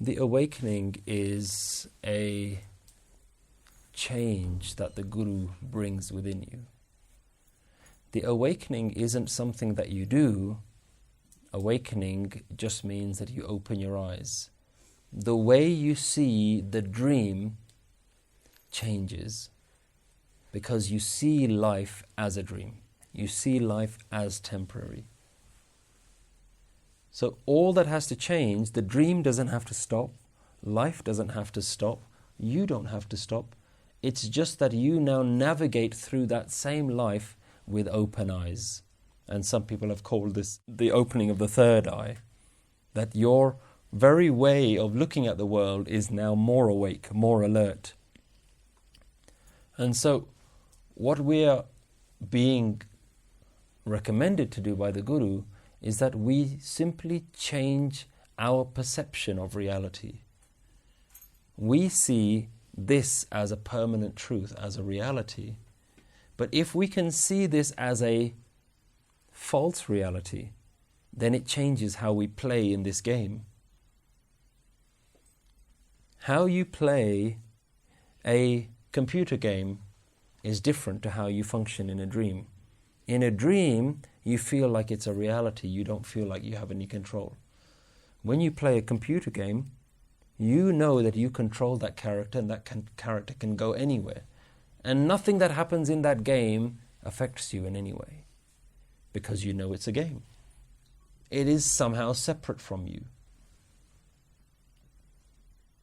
The awakening is a change that the Guru brings within you. The awakening isn't something that you do. Awakening just means that you open your eyes. The way you see the dream changes because you see life as a dream. You see life as temporary. So all that has to change, the dream doesn't have to stop, life doesn't have to stop, you don't have to stop. It's just that you now navigate through that same life with open eyes. And some people have called this the opening of the third eye. That your very way of looking at the world is now more awake, more alert. And so what we are being recommended to do by the Guru is that we simply change our perception of reality. We see this as a permanent truth, as a reality. But if we can see this as a false reality, then it changes how we play in this game. How you play a computer game is different to how you function in a dream. In a dream, you feel like it's a reality. You don't feel like you have any control. When you play a computer game, you know that you control that character and that character can go anywhere. And nothing that happens in that game affects you in any way because you know it's a game. It is somehow separate from you.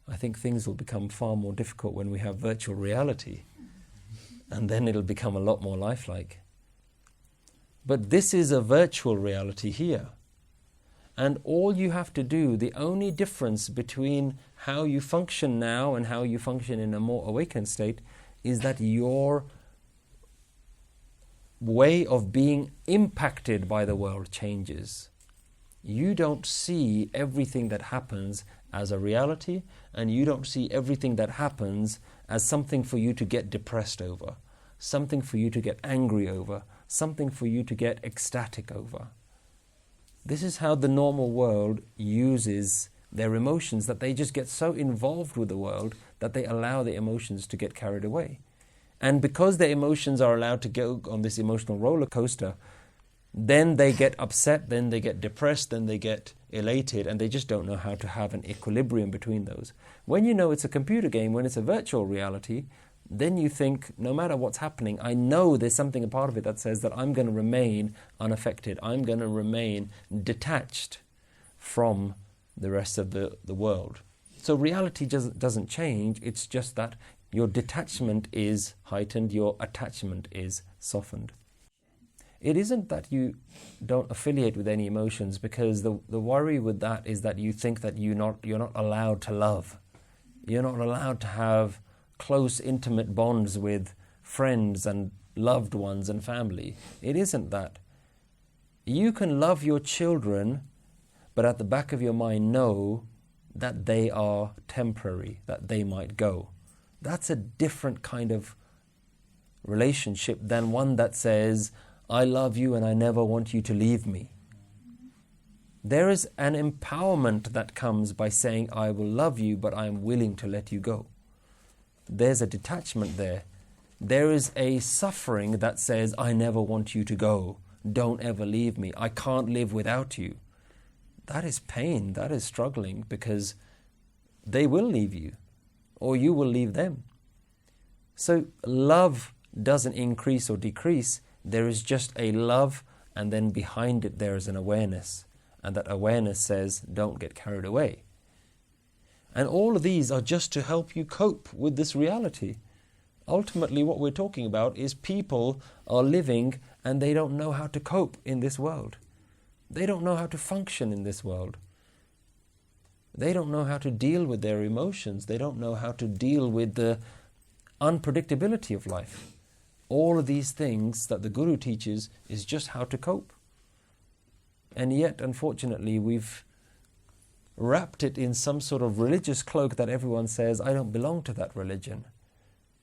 I think things will become far more difficult when we have virtual reality, and then it'll become a lot more lifelike. But this is a virtual reality here. And all you have to do, the only difference between how you function now and how you function in a more awakened state is that your way of being impacted by the world changes. You don't see everything that happens as a reality, and you don't see everything that happens as something for you to get depressed over, something for you to get angry over, something for you to get ecstatic over. This is how the normal world uses their emotions, that they just get so involved with the world that they allow the emotions to get carried away. And because their emotions are allowed to go on this emotional roller coaster, then they get upset, then they get depressed, then they get elated, and they just don't know how to have an equilibrium between those. When you know it's a computer game, when it's a virtual reality, then you think, no matter what's happening, I know there's something, a part of it that says that I'm going to remain unaffected. I'm going to remain detached from the rest of the world. So reality doesn't change. It's just that your detachment is heightened, your attachment is softened. It isn't that you don't affiliate with any emotions, because the worry with that is that you think that you're not allowed to love. You're not allowed to have close, intimate bonds with friends and loved ones and family. It isn't that. You can love your children, but at the back of your mind know that they are temporary, that they might go. That's a different kind of relationship than one that says, I love you and I never want you to leave me. There is an empowerment that comes by saying, I will love you, but I am willing to let you go. There's a detachment there. There is a suffering that says, I never want you to go. Don't ever leave me. I can't live without you. That is pain. That is struggling, because they will leave you or you will leave them. So love doesn't increase or decrease. There is just a love, and then behind it there is an awareness. And that awareness says, don't get carried away. And all of these are just to help you cope with this reality. Ultimately, what we're talking about is people are living and they don't know how to cope in this world. They don't know how to function in this world. They don't know how to deal with their emotions. They don't know how to deal with the unpredictability of life. All of these things that the Guru teaches is just how to cope. And yet, unfortunately, we've wrapped it in some sort of religious cloak that everyone says, I don't belong to that religion.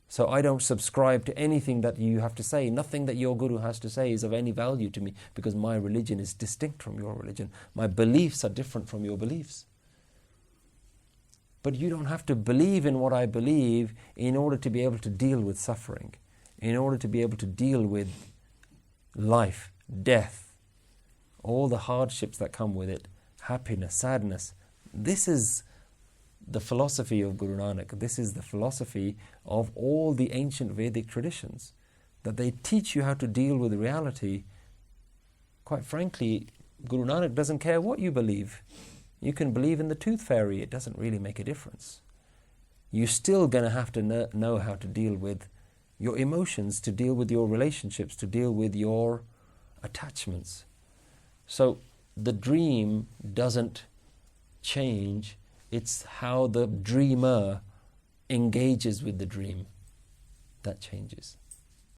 So I don't subscribe to anything that you have to say. Nothing that your Guru has to say is of any value to me, because my religion is distinct from your religion. My beliefs are different from your beliefs. But you don't have to believe in what I believe in order to be able to deal with suffering, in order to be able to deal with life, death, all the hardships that come with it, happiness, sadness. This is the philosophy of Guru Nanak. This is the philosophy of all the ancient Vedic traditions, that they teach you how to deal with reality. Quite frankly, Guru Nanak doesn't care what you believe. You can believe in the tooth fairy, it doesn't really make a difference. You're still going to have to know how to deal with your emotions, to deal with your relationships, to deal with your attachments. So the dream doesn't change, it's how the dreamer engages with the dream that changes.